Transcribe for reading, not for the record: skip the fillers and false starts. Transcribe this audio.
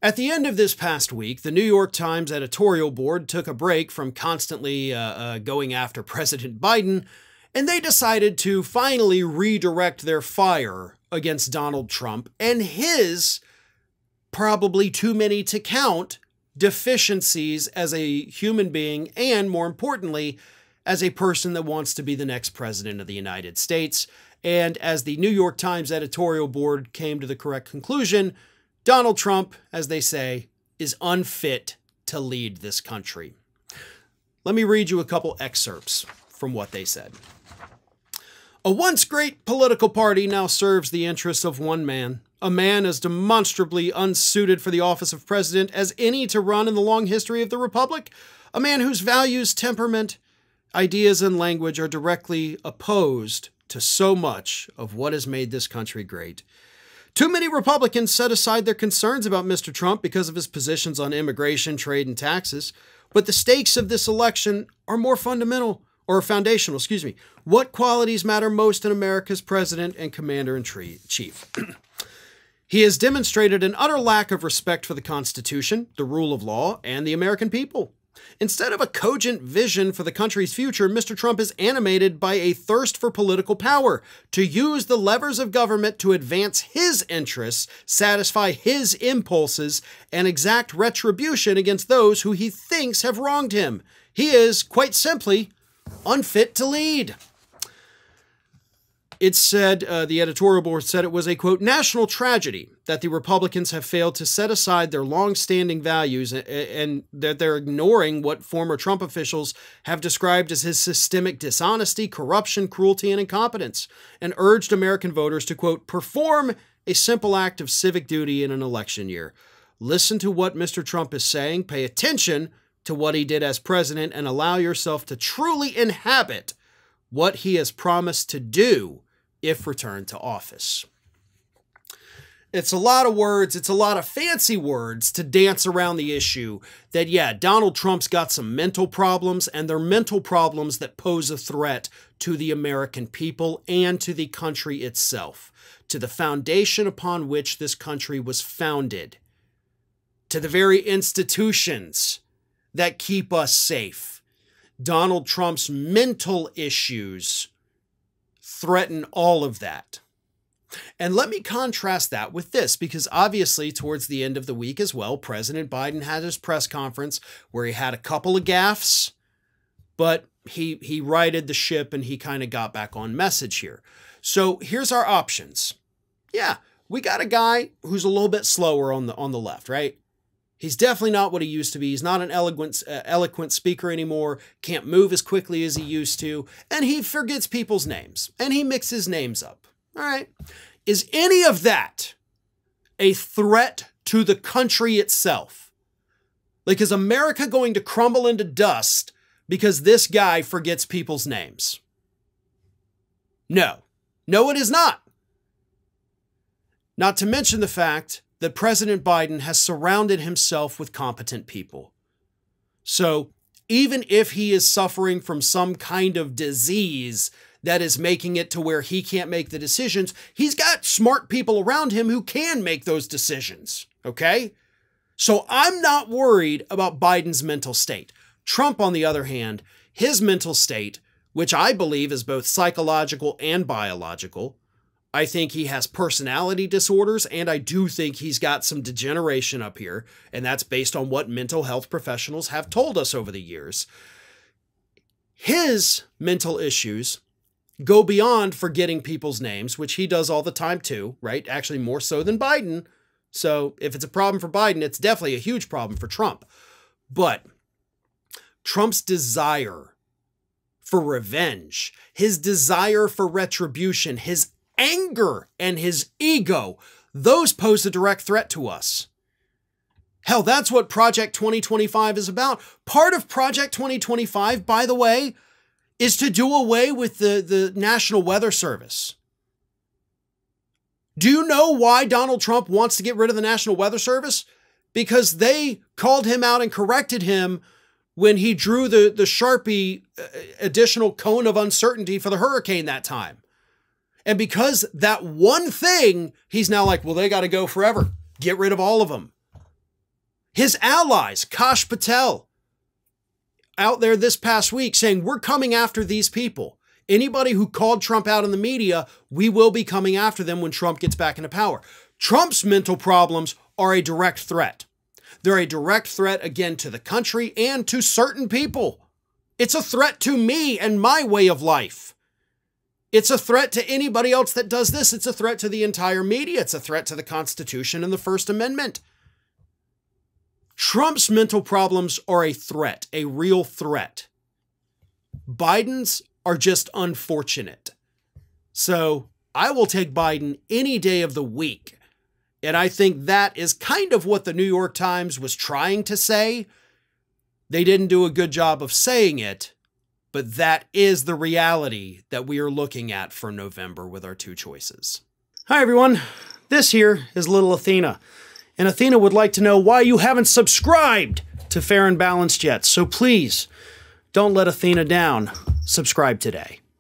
At the end of this past week, the New York Times editorial board took a break from constantly going after President Biden, and they decided to finally redirect their fire against Donald Trump and his, probably too many to count, deficiencies as a human being and, more importantly, as a person that wants to be the next president of the United States. And as the New York Times editorial board came to the correct conclusion, Donald Trump, as they say, is unfit to lead this country. Let me read you a couple excerpts from what they said. A once great political party now serves the interests of one man, a man as demonstrably unsuited for the office of president as any to run in the long history of the republic, a man whose values, temperament, ideas, and language are directly opposed to so much of what has made this country great. Too many Republicans set aside their concerns about Mr. Trump because of his positions on immigration, trade, and taxes. But the stakes of this election are more foundational. What qualities matter most in America's president and commander-in-chief? He has demonstrated an utter lack of respect for the Constitution, the rule of law, and the American people. Instead of a cogent vision for the country's future, Mr. Trump is animated by a thirst for political power, to use the levers of government to advance his interests, satisfy his impulses, and exact retribution against those who he thinks have wronged him. He is, quite simply, unfit to lead. It said, the editorial board said it was a, quote, national tragedy that the Republicans have failed to set aside their long-standing values and that they're ignoring what former Trump officials have described as his systemic dishonesty, corruption, cruelty, and incompetence, and urged American voters to, quote, perform a simple act of civic duty in an election year. Listen to what Mr. Trump is saying, pay attention to what he did as president, and allow yourself to truly inhabit what he has promised to do if returned to office. It's a lot of words. It's a lot of fancy words to dance around the issue that, yeah, Donald Trump's got some mental problems, and they're mental problems that pose a threat to the American people and to the country itself, to the foundation upon which this country was founded, to the very institutions that keep us safe. Donald Trump's mental issues threaten all of that. And let me contrast that with this, because obviously towards the end of the week as well, President Biden had his press conference where he had a couple of gaffes, but he righted the ship and he kind of got back on message here. So here's our options. Yeah, we got a guy who's a little bit slower on the left, right? He's definitely not what he used to be. He's not an eloquent speaker anymore, can't move as quickly as he used to, and he forgets people's names, and he mixes names up. All right. Is any of that a threat to the country itself? Like, is America going to crumble into dust because this guy forgets people's names? No. No, it is not. Not to mention the fact that President Biden has surrounded himself with competent people. So even if he is suffering from some kind of disease that is making it to where he can't make the decisions, he's got smart people around him who can make those decisions, okay? So I'm not worried about Biden's mental state. Trump, on the other hand, his mental state, which I believe is both psychological and biological, I think he has personality disorders, and I do think he's got some degeneration up here, and that's based on what mental health professionals have told us over the years. His mental issues go beyond forgetting people's names, which he does all the time too, right? Actually, more so than Biden. So if it's a problem for Biden, it's definitely a huge problem for Trump. But Trump's desire for revenge, his desire for retribution, his anger and his ego, those pose a direct threat to us. Hell, that's what Project 2025 is about. Part of Project 2025, by the way, is to do away with the National Weather Service. Do you know why Donald Trump wants to get rid of the National Weather Service? Because they called him out and corrected him when he drew the Sharpie additional cone of uncertainty for the hurricane that time. And because that one thing, he's now like, well, they got to go forever. Get rid of all of them. His allies, Kash Patel, out there this past week saying, we're coming after these people. Anybody who called Trump out in the media, we will be coming after them when Trump gets back into power. Trump's mental problems are a direct threat. They're a direct threat, again, to the country and to certain people. It's a threat to me and my way of life. It's a threat to anybody else that does this. It's a threat to the entire media. It's a threat to the Constitution and the First Amendment. Trump's mental problems are a threat, a real threat. Biden's are just unfortunate. So I will take Biden any day of the week. And I think that is kind of what the New York Times was trying to say. They didn't do a good job of saying it, but that is the reality that we are looking at for November with our two choices. Hi, everyone. This here is little Athena. And Athena would like to know why you haven't subscribed to Fair and Balanced yet. So please, don't let Athena down. Subscribe today.